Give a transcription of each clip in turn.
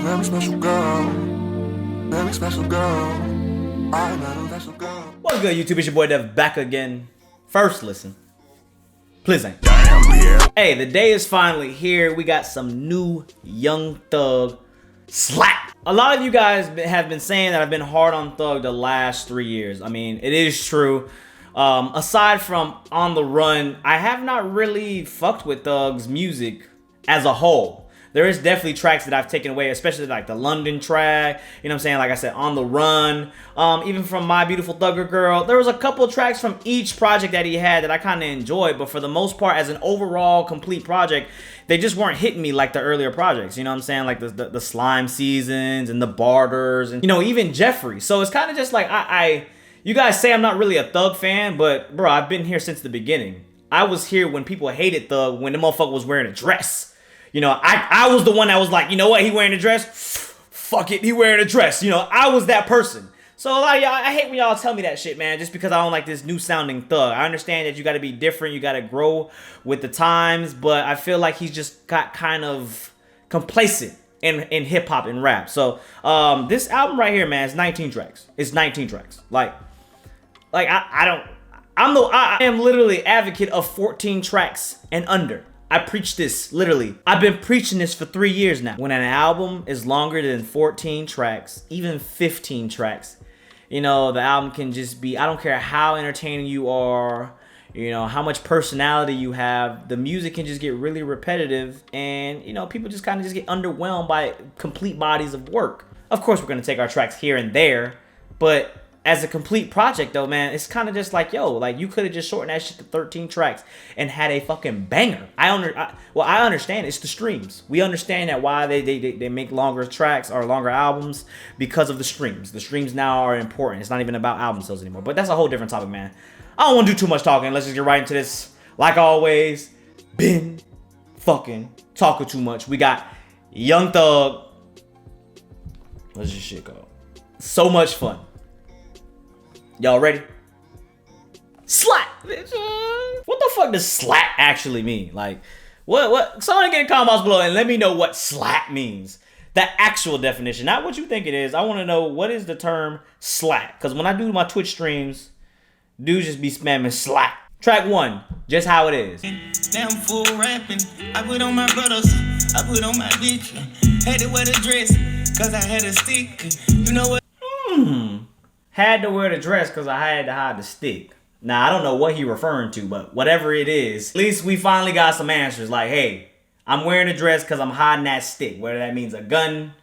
Very special girl, very special girl. I met a special girl. What's good, YouTube? It's your boy Dev back again. First listen. Please ain't. Hey, the day is finally here. We got some new Young Thug slap. A lot of you guys have been saying that I've been hard on Thug the last 3 years. I mean, it is true. Aside from On the Run, I have not really fucked with Thug's music as a whole. There is definitely tracks that I've taken away, especially like the London track, you know what I'm saying? Like I said, On the Run, even from My Beautiful Thugger Girl. There was a couple tracks from each project that he had that I kind of enjoyed, but for the most part, as an overall complete project, they just weren't hitting me like the earlier projects, you know what I'm saying? Like the Slime Seasons and the Barters and, you know, even Jeffrey. So it's kind of just like, you guys say I'm not really a Thug fan, but bro, I've been here since the beginning. I was here when people hated Thug, when the motherfucker was wearing a dress. You know, I was the one that was like, you know what, he wearing a dress? Fuck it, he wearing a dress. You know, I was that person. So a lot of y'all, I hate when y'all tell me that shit, man, just because I don't like this new sounding Thug. I understand that you gotta be different, you gotta grow with the times, but I feel like he's just got kind of complacent in hip hop and rap. So this album right here, man, is 19 tracks. It's 19 tracks. I am literally advocate of 14 tracks and under. I preach this, literally. I've been preaching this for 3 years now. When an album is longer than 14 tracks, even 15 tracks, you know, the album can just be, I don't care how entertaining you are, you know, how much personality you have, the music can just get really repetitive and, you know, people just kind of just get underwhelmed by complete bodies of work. Of course, we're going to take our tracks here and there, but as a complete project though, man, it's kind of just like, yo, like you could have just shortened that shit to 13 tracks and had a fucking banger. I understand it's the streams. We understand that why they make longer tracks or longer albums because of the streams. The streams now are important. It's not even about album sales anymore. But that's a whole different topic, man. I don't want to do too much talking. Let's just get right into this. Like always, been fucking talking too much. We got Young Thug. What's this shit called? So Much Fun. Y'all ready? Slap! What the fuck does slap actually mean? Like, what? Someone get in the comments below and let me know what slap means. The actual definition, not what you think it is. I want to know what is the term slap. Because when I do my Twitch streams, dudes just be spamming slap. Track 1, Just How It Is. Now I'm full rapping. I put on my brothers. I put on my bitch. Had to wear the dress because I had a stick. You know what? Had to wear the dress because I had to hide the stick. Now, I don't know what he referring to, but whatever it is, at least we finally got some answers. Like, hey, I'm wearing a dress because I'm hiding that stick. Whether that means a gun,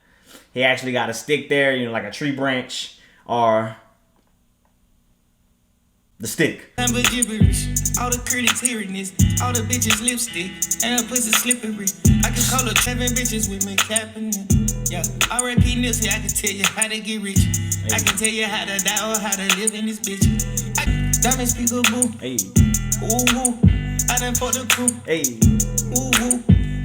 he actually got a stick there, you know, like a tree branch, or the stick. All the critics hearing this, all the bitches lipstick, and her pussy slippery. I can call her 7 bitches with me capping. Yeah, R.I.P. Nipsey, I can tell you how to get rich. I can tell you how to die or how to live in this bitch. Diamond speaker boo. Hey. Ooh, woo. I done for the crew. Hey. Ooh, woo.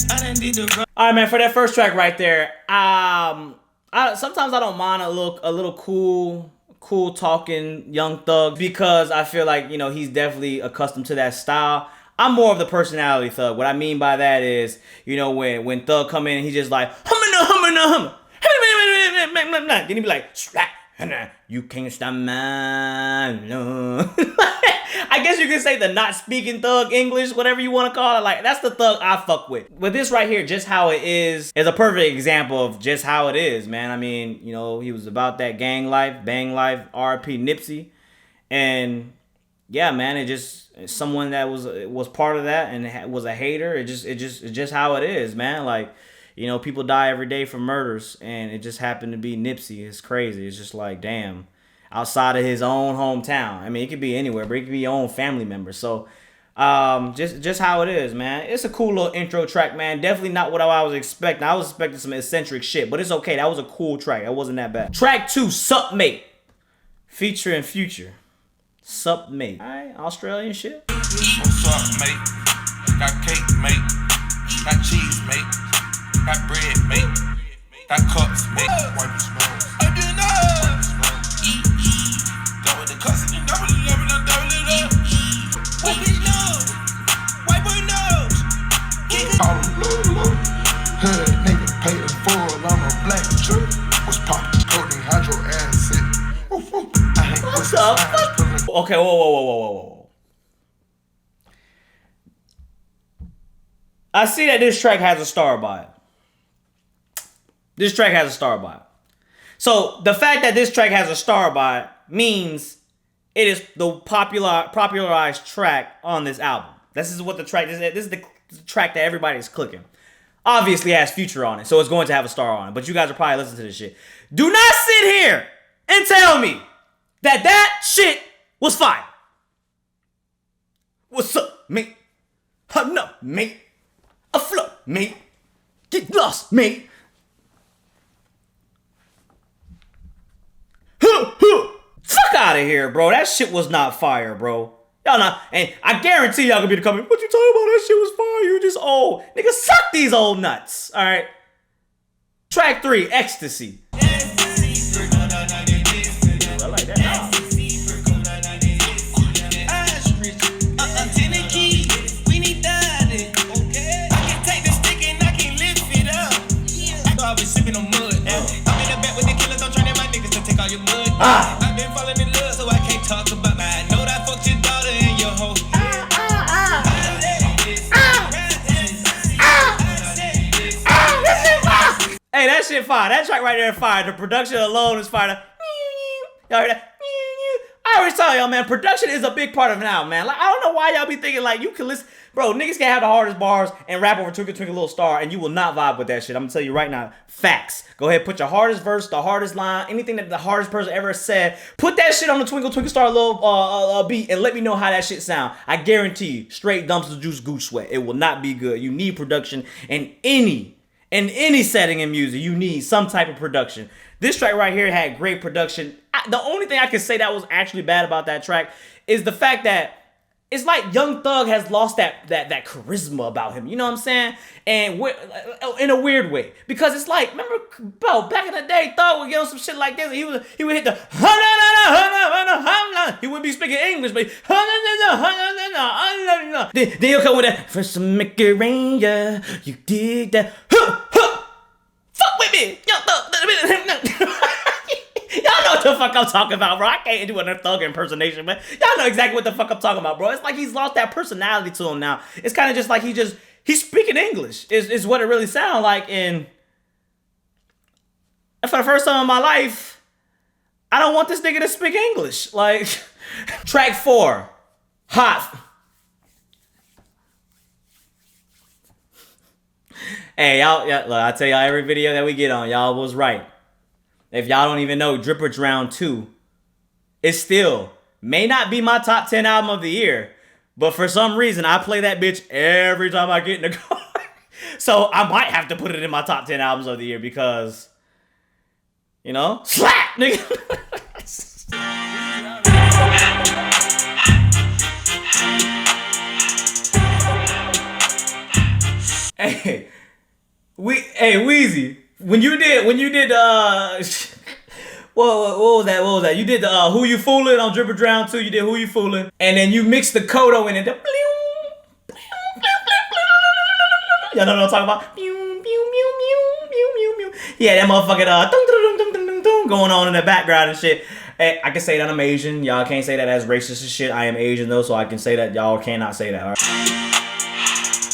I done did the run. All right, man, for that first track right there, sometimes I don't mind a little cool talking Young Thug because I feel like, you know, he's definitely accustomed to that style. I'm more of the personality Thug. What I mean by that is, you know, when Thug come in, he's just like, hum. Then he be like, you can't stop my love. I guess you could say the not speaking Thug English, whatever you want to call it. Like, that's the Thug I fuck with. But this right here, Just How It Is a perfect example of just how it is, man. I mean, you know, he was about that gang life, bang life, R.I.P. Nipsey. And yeah, man, it's someone that was part of that and was a hater. It's just how it is, man. Like, you know, people die every day from murders, and it just happened to be Nipsey. It's crazy. It's just like, damn, outside of his own hometown. I mean, it could be anywhere, but it could be your own family member. So, just how it is, man. It's a cool little intro track, man. Definitely not what I was expecting. I was expecting some eccentric shit, but it's okay. That was a cool track. That wasn't that bad. Track 2, Sup Mate, featuring Future. Sup Mate. All right, Australian shit. What's up, mate? Got cake, mate. Got cheese, mate. Got bread, mate. Got cups, mate. Wipe your smells. I did not. Go with the cussing and double it up. Wipe his nose. Wipe her nose. Call him. Hood nigga paid in full, I'm a black truck. Was poppin' codeine, hydro acid. I hate What the fuck? Okay, whoa. I see that this track has a star by it. This track has a star by it. So the fact that this track has a star by it means it is the popularized track on this album. This is what the track is. This is the track that everybody's clicking. Obviously it has Future on it, so it's going to have a star on it. But you guys are probably listening to this shit. Do not sit here and tell me that shit was fire. What's up, mate? Hutton up, mate. A flow, mate. Get lost, mate. Fuck out of here, bro. That shit was not fire, bro. Y'all not, and I guarantee y'all gonna be the comment. What you talking about? That shit was fire. You just old. Nigga, suck these old nuts. All right. Track 3, Ecstasy. I like that. I've been falling in love, so I can't talk about my. I know that fucked your daughter and your hoe. Hey, that shit fire. That track right there is fire. The production alone is fire. Y'all hear that? I always tell y'all, man, production is a big part of it now, man. Like, I don't know why y'all be thinking, like, you can listen. Bro, niggas can have the hardest bars and rap over Twinkle Twinkle Little Star, and you will not vibe with that shit. I'm gonna tell you right now. Facts. Go ahead, put your hardest verse, the hardest line, anything that the hardest person ever said. Put that shit on the Twinkle Twinkle Star little beat and let me know how that shit sound. I guarantee you, straight dumpster juice gooch sweat. It will not be good. You need production in any setting in music. You need some type of production. This track right here had great production. The only thing I can say that was actually bad about that track is the fact that it's like Young Thug has lost that charisma about him. You know what I'm saying? And in a weird way. Because it's like, remember, bro, back in the day, Thug would get on some shit like this. And he would hit the, he wouldn't be speaking English, but then he'll come with that, first to make it rain, yeah, you dig that, fuck with me, Young Thug. Y'all know what the fuck I'm talking about, bro. I can't do another Thug impersonation, but y'all know exactly what the fuck I'm talking about, bro. It's like he's lost that personality to him now. It's kind of just like he's speaking English is what it really sounds like. And for the first time in my life, I don't want this nigga to speak English. Like, track 4, Hot. Hey, y'all, look, I tell y'all every video that we get on, y'all was right. If y'all don't even know, Dripper Drown 2 is still, may not be my top 10 album of the year, but for some reason, I play that bitch every time I get in the car. So I might have to put it in my top 10 albums of the year because, you know, slap, nigga. Hey, Weezy. When you did what was that? You did the Who You Foolin' on Dripper Drown 2, you did Who You Foolin', and then you mixed the Kodo in it. Y'all know what I'm talking about? Yeah, that motherfucking going on in the background and shit. Hey, I can say that I'm Asian. Y'all can't say that as racist as shit. I am Asian though, so I can say that. Y'all cannot say that. All right?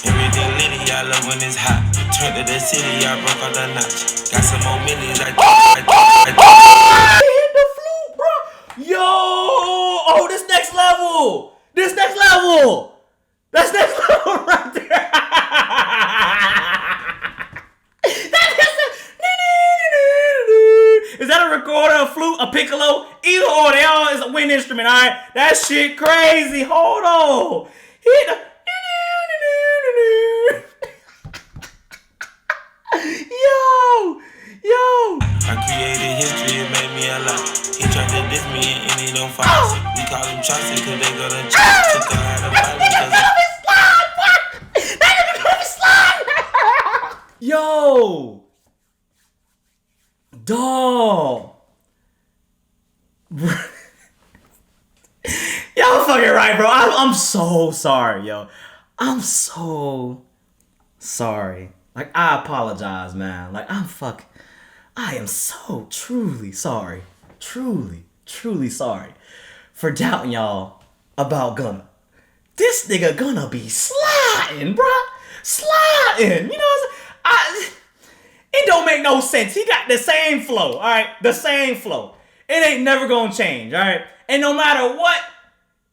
Everything litty, I love when it's hot. Turn to the city, I broke out the notch. Got some more millions, Hit the flute, bro. Yo, oh, this next level. That's next level right there. Is that a recorder, a flute, a piccolo? Either or, they all is a wind instrument, all right? That shit crazy. Hold on. Hit the... Yo. I created history, it made me a lot. He tried to diss me and he don't fight. We call him Chauncey cause they go to church. Took her out of violence. Yo. Dawg. Y'all fucking right, bro. I'm so sorry, yo. I'm so sorry. Like, I apologize, man. Like, I am so truly sorry. Truly sorry for doubting y'all about Gunna. This nigga gonna be sliding, bruh. Sliding. You know what I'm saying? It don't make no sense. He got the same flow, all right? The same flow. It ain't never gonna change, all right? And no matter what,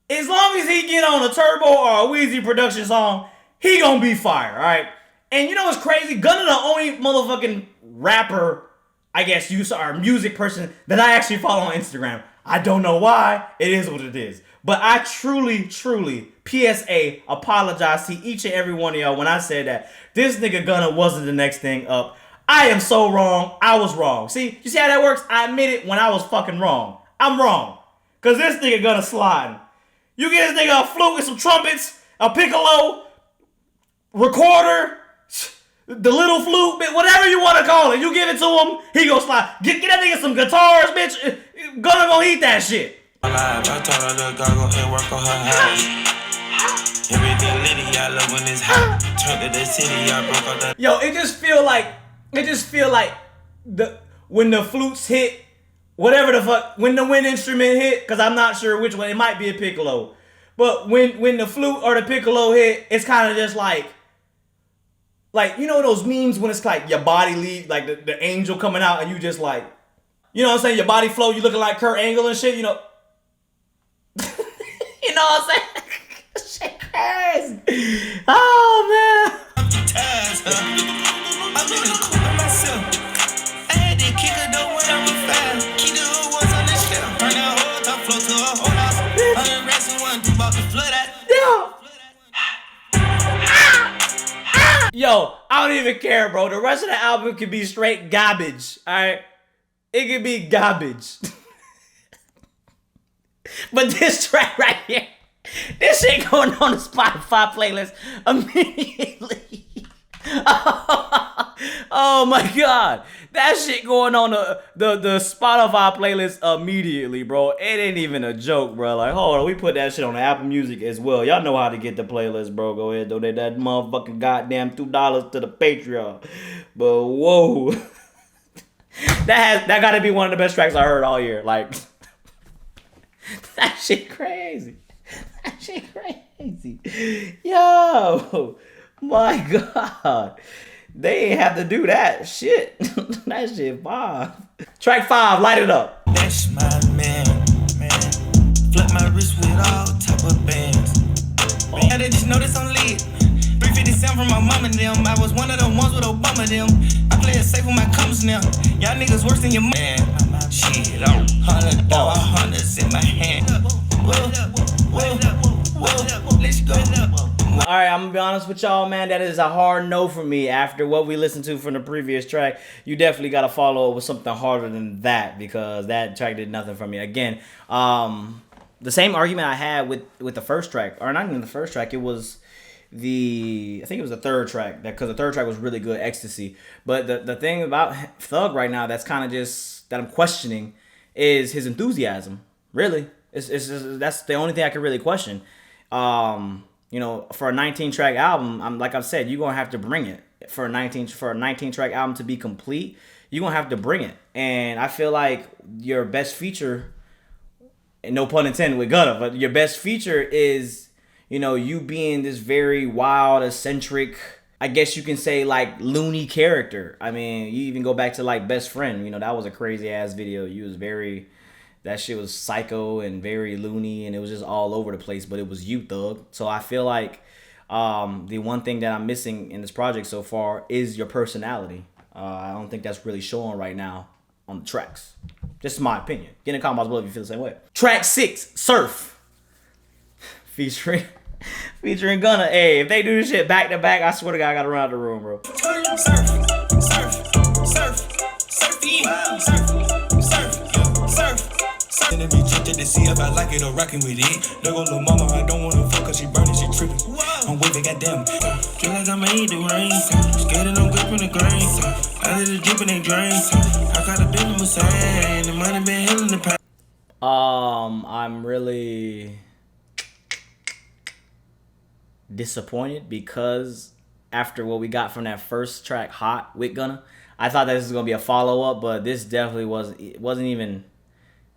as long as he get on a Turbo or a Weezy production song, he gonna be fire, all right? And you know what's crazy? Gunna the only motherfucking rapper, I guess or music person that I actually follow on Instagram. I don't know why. It is what it is. But I truly, PSA, apologize to each and every one of y'all when I said that this nigga Gunna wasn't the next thing up. I am so wrong. I was wrong. See, you see how that works? I admit it when I was fucking wrong. I'm wrong. Because this nigga Gunna sliding. You get this nigga a flute and some trumpets, a piccolo, recorder, the little flute, whatever you want to call it. You give it to him, he gonna slide. Get that nigga some guitars, bitch. Gunna gonna eat that shit. I told her to go and work on her house. Everything litty, I love when it's hot. Turn to the city, I broke out that. Yo, it just feel like when the flutes hit, whatever the fuck, when the wind instrument hit, because I'm not sure which one, it might be a piccolo. But when the flute or the piccolo hit, it's kind of just like, you know those memes when it's like your body leave, like the angel coming out and you just like, you know what I'm saying, your body flow, you looking like Kurt Angle and shit, you know. You know what I'm saying? Shit crazy. Oh, man. I'm in the cool myself. I had to kick her though when I was five. Keep the hood ones on the shelf. Turn that whole top flow to a whole house. 100 racks and one, about to flood out. Yo, I don't even care, bro. The rest of the album could be straight garbage, alright? It could be garbage. But this track right here, this shit going on the Spotify playlist immediately. Oh my god. That shit going on the Spotify playlist immediately, bro. It ain't even a joke, bro. Like, hold on, we put that shit on the Apple Music as well. Y'all know how to get the playlist, bro. Go ahead, donate that motherfucking goddamn $2 to the Patreon. But whoa. That gotta be one of the best tracks I heard all year. Like, that shit crazy. That shit crazy. Yo, my god. They ain't have to do that shit. That shit bomb. Track 5, light it up. That's my man. Flip my wrist with all type of bands. Yeah, they just know this on lead. 357 from my mom and them. I was one of the ones with Obama them. I play it safe with my comes now. Y'all niggas worse than your man. Shit, I'm $100 hundreds in my hand. Let's go. Alright, I'm gonna be honest with y'all, man. That is a hard no for me. After what we listened to from the previous track, you definitely gotta follow it with something harder than that, because that track did nothing for me. Again, the same argument I had with the first track, or not even the first track, it was I think it was the third track, because the third track was really good, Ecstasy. But the thing about Thug right now that's kind of just, that I'm questioning, is his enthusiasm. Really. That's the only thing I can really question. You know, for a 19-track album, like I've said, you're going to have to bring it. For a 19-track album to be complete, you're going to have to bring it. And I feel like your best feature, and no pun intended with Gunna, but your best feature is, you know, you being this very wild, eccentric, I guess you can say, like, loony character. I mean, you even go back to, like, Best Friend. You know, that was a crazy-ass video. You was very... That shit was psycho and very loony, and it was just all over the place, but it was you, Thug. So I feel like the one thing that I'm missing in this project so far is your personality. I don't think that's really showing right now on the tracks. Just my opinion. Get in the comments below if you feel the same way. Track 6, Surf. Featuring Gunna. Hey, if they do this shit back to back, I swear to God, I gotta run out the room, bro. And be tempted to see if I like it or rockin' with it. Look on little mama, I don't wanna fuck cause she burning, she trippin'. I'm waving, goddamn. Feel like I made the rain. Scared and I'm gripping the grain. I did the drip and they drain. I got a bill in my side. The money been hitting the past. I'm really disappointed because after what we got from that first track, Hot, with Gunna. I thought that this was gonna be a follow-up, but this definitely wasn't even,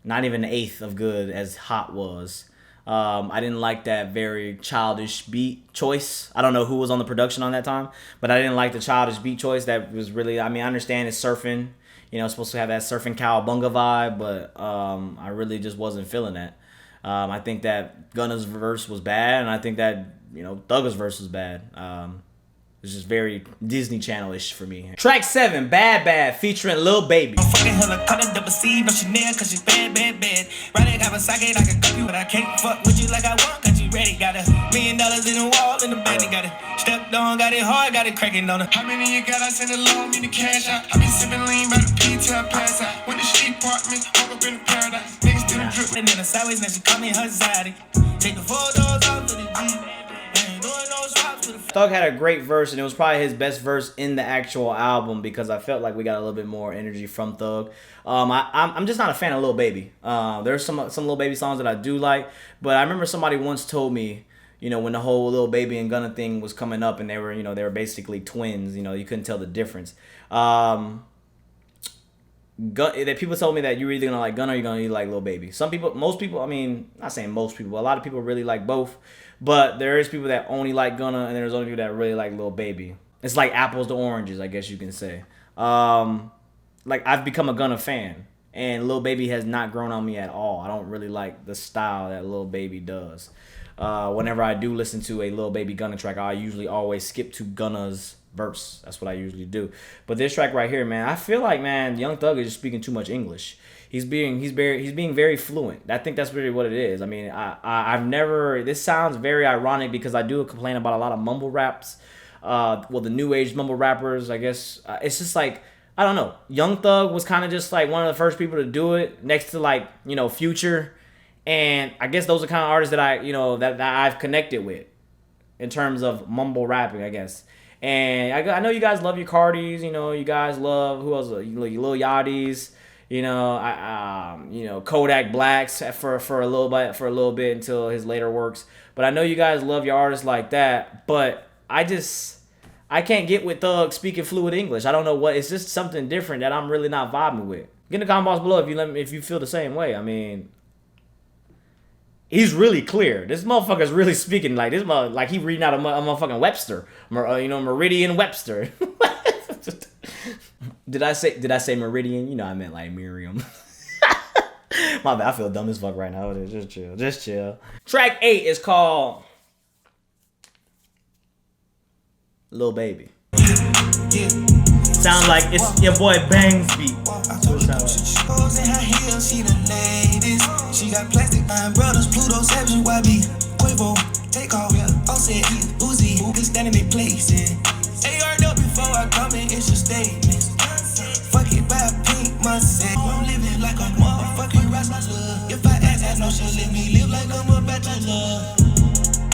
not even an eighth of good as Hot was. I didn't like that very childish beat choice. I don't know who was on the production on that time, but I didn't like the childish beat choice. That was really, I mean, I understand it's surfing, you know, it's supposed to have that surfing cowabunga vibe, but I really just wasn't feeling that. I think that Gunna's verse was bad, and I think that, you know, Thug's verse was bad. It's just very Disney Channel-ish for me. Track 7, Bad Bad, featuring Lil Baby. I'm fucking hella cut up double C, but Chanel, cause she's bad, bad, bad. Right, got a socket, I can cut you, but I can't fuck with you like I want, cause you ready. Got $1 million in the wall, in the bank, got it stepped on, got it hard, got it cracking on it. How many you got? I send a loan, need the cash out. I be sipping lean by the P till I pass out. When the street apartment, woke up in the paradise. Niggas still drip. And then the sideways, now she call me her zaddy. Take the photos off to the G. Thug had a great verse, and it was probably his best verse in the actual album because I felt like we got a little bit more energy from Thug. I'm just not a fan of Lil Baby. There's some Lil Baby songs that I do like, but I remember somebody once told me, you know, when the whole Lil Baby and Gunna thing was coming up, and they were basically twins. You know, you couldn't tell the difference. That people told me that you're either gonna like Gunna or you're gonna like Lil Baby. Most people, I mean, not saying most people, a lot of people really like both. But there is people that only like Gunna, and there's only people that really like Lil Baby. It's like apples to oranges, I guess you can say. Like, I've become a Gunna fan, and Lil Baby has not grown on me at all. I don't really like the style that Lil Baby does. Whenever I do listen to a Lil Baby Gunna track, I usually always skip to Gunna's verse. That's what I usually do. But this track right here, man, I feel like, man, Young Thug is just speaking too much English. He's being very fluent. I think that's really what it is. I mean, I've never. This sounds very ironic because I do complain about a lot of mumble raps. Well, the new age mumble rappers, I guess. It's just like, I don't know. Young Thug was kind of just like one of the first people to do it, next to like, you know, Future, and I guess those are kind of artists that that I've connected with in terms of mumble rapping, I guess. And I know you guys love your Cardis. You know, you guys love who else? Lil Yachty's. You know, Kodak Blacks for a little bit until his later works. But I know you guys love your artists like that. But I can't get with Thug speaking fluid English. I don't know what. It's just something different that I'm really not vibing with. Get in the comment box below if you feel the same way. I mean, he's really clear. This motherfucker's really speaking like this. Like he reading out a motherfucking Webster. Meridian Webster. Did I say Meridian? You know, I meant like Miriam. My bad. I feel dumb as fuck right now. Just chill. Track 8 is called Lil Baby. Sounds like it's your boy Bang's beat. She got plastic iron brothers, Pluto, Savage, YB, Quavo, take off, offset, Uzi, who can stand in their place. AR before I come in, it's a statement. Fuck it by pink, myself. I'm living like a motherfucking wrestler. If I ask, I know she'll let me live like I'm a bachelor.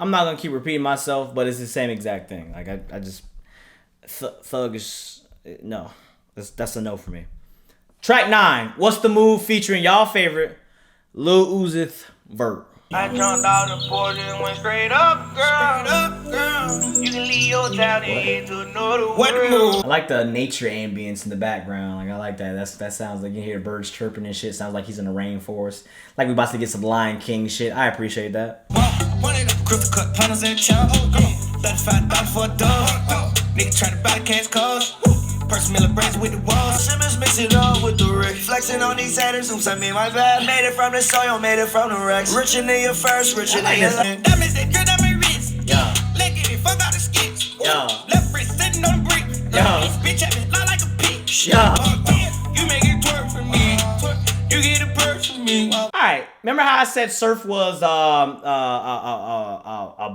I'm not gonna keep repeating myself, but it's the same exact thing. Like I just Thug is no. That's a no for me. Track 9, What's the Move, featuring y'all favorite Lil Uzi Vert. I jumped out the porch and went straight up, girl. You can leave your town and head to another world. I like the nature ambience in the background. Like I like that. That sounds like you hear birds chirping and shit. Sounds like he's in the rainforest. Like we about to get some Lion King shit. I appreciate that. One of the crystal cut pounders and chump. $35 for a dog. Nigga try to buy cash cars. Person Miller braids with the walls. Simmons mix it all with the Rick. Flexing on these haters who sent me my vibe. Made it from the soil, made it from the Rex. Richer than your first, richer than your last. Diamonds that drip down my wrist. Yeah. Leg it, fuck out the skits. Yeah. Left wrist sitting on the brick. Yeah. This bitch at me lie like a pig. Yeah. You make it twerk for me. You get a perk for me. Alright, remember how I said Surf was a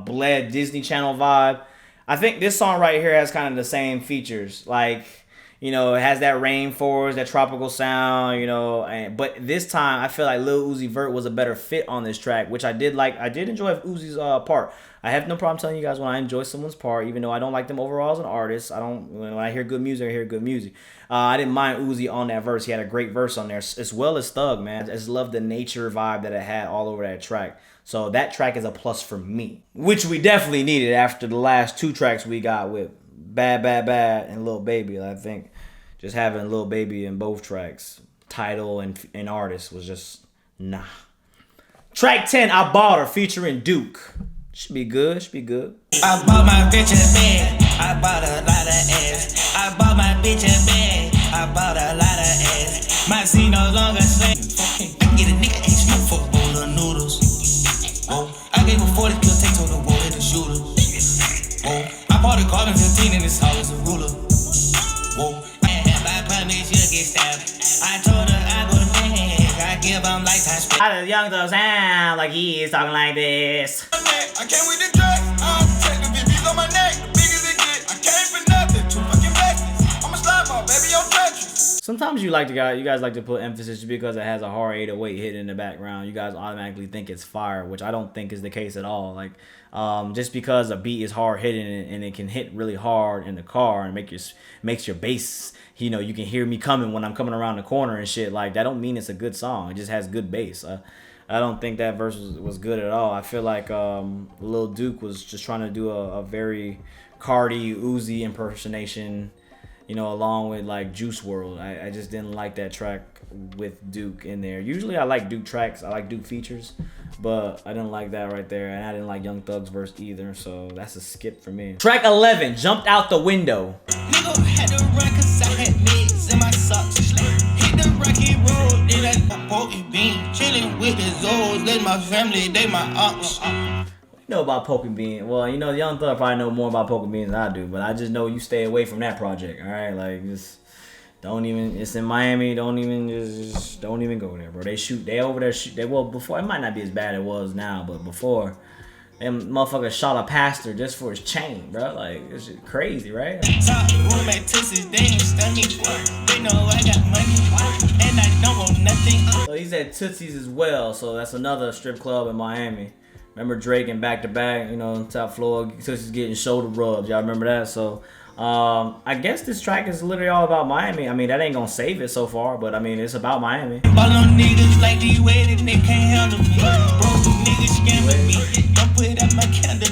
bled Disney Channel vibe? I think this song right here has kind of the same features. Like, you know, it has that rainforest, that tropical sound, you know. But this time, I feel like Lil Uzi Vert was a better fit on this track, which I did like. I did enjoy Uzi's part. I have no problem telling you guys when I enjoy someone's part, even though I don't like them overall as an artist. When I hear good music, I hear good music. I didn't mind Uzi on that verse. He had a great verse on there, as well as Thug, man. I just love the nature vibe that it had all over that track. So that track is a plus for me, which we definitely needed after the last 2 tracks we got with Bad Bad Bad and Lil Baby. I think just having Lil Baby in both tracks, title and artist, was just nah. Track 10, I Bought Her featuring Duke. Should be good, should be good. I bought my bitch a bag. I bought a lot of ass. I bought my bitch a bag. I bought a lot of ass. My seat no longer same. I can get a nigga ain't smoke for a bowl of noodles. Oh, I gave a 40 kill take to the wall at the shooter. Oh, I bought a carbon 15 in this house as a ruler. Whoa, I had 5 pounds, she'll get stabbed. I told her I go next. I give them lifetime spit. How does Young Thug sound like he's talking like this? I came with the track. Check the BBs on my neck. Big as it get. I came for nothing. 2 fucking backers. I'ma slide my baby on Tetris. Sometimes you guys like to put emphasis just because it has a hard 808 hit in the background. You guys automatically think it's fire, which I don't think is the case at all. Like, just because a beat is hard hitting and it can hit really hard in the car and makes your bass, you know, you can hear me coming when I'm coming around the corner and shit. Like, that don't mean it's a good song. It just has good bass. I don't think that verse was good at all. I feel like Lil Duke was just trying to do a very Cardi, Uzi impersonation, you know, along with like Juice WRLD. I just didn't like that track with Duke in there. Usually I like Duke tracks, I like Duke features, but I didn't like that right there, and I didn't like Young Thug's verse either, so that's a skip for me. Track 11, Jumped Out the Window. Nigga had to run cause I had legs in my socks. Hit the rocky road, then I my pokey bean. Chillin' with the Zoes, let my family, they my ops. You know about Poke and Bean. Well, you know, Young Thug probably know more about Poke and Bean than I do, but I just know you stay away from that project, all right? Like, just don't even, it's in Miami, don't even go there, bro. They over there well, before, it might not be as bad as it was now, but before, them motherfuckers shot a pastor just for his chain, bro. Like, it's just crazy, right? Top room at Texas, they ain't stun me. They know I got money, and I don't want nothing. So he's at Tootsie's as well, so that's another strip club in Miami. Remember Drake and Back to Back, you know, top floor, Tootsie's getting shoulder rubs. Y'all remember that? So, I guess this track is literally all about Miami. I mean, that ain't gonna save it so far, but I mean, it's about Miami. Ball on niggas like these waited, they can't handle me. Broke niggas scamming me. Don't put up my candle.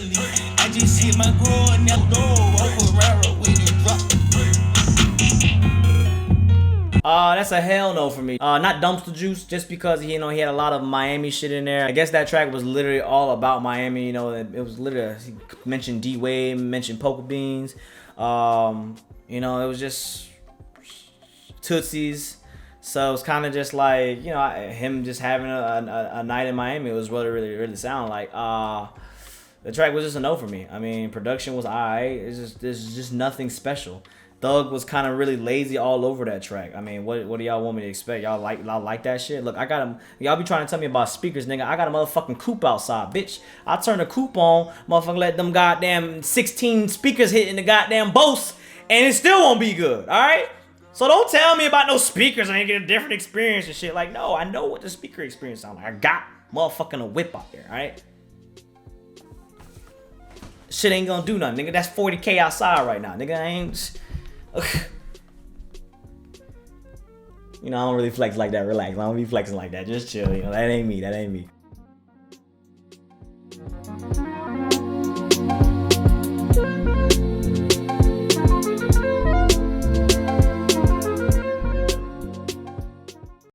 I just see my girl in that door. Over Rara with it drop. That's a hell no for me. Not Dumpster Juice, just because, you know, he had a lot of Miami shit in there. I guess that track was literally all about Miami. You know, it was literally, he mentioned D-Wade, mentioned Poker Beans. You know, it was just Tootsie's. So it's kind of just like, you know, him just having a night in Miami. It was what it really sounded like. The track was just a no for me. I mean, production was alright. There's just nothing special. Thug was kind of really lazy all over that track. I mean, what do y'all want me to expect? Y'all like that shit? Look, I got him. Y'all be trying to tell me about speakers, nigga. I got a motherfucking coupe outside, bitch. I turn the coupe on, motherfucker, let them goddamn 16 speakers hit in the goddamn Bose, and it still won't be good, all right? So don't tell me about no speakers and I get a different experience and shit. Like, no, I know what the speaker experience sounds like. I got motherfucking a whip out there, all right? Shit ain't gonna do nothing, nigga. That's 40K outside right now, nigga. I ain't... You know, I don't really flex like that. Relax. I don't be flexing like that. Just chill. You know, that ain't me.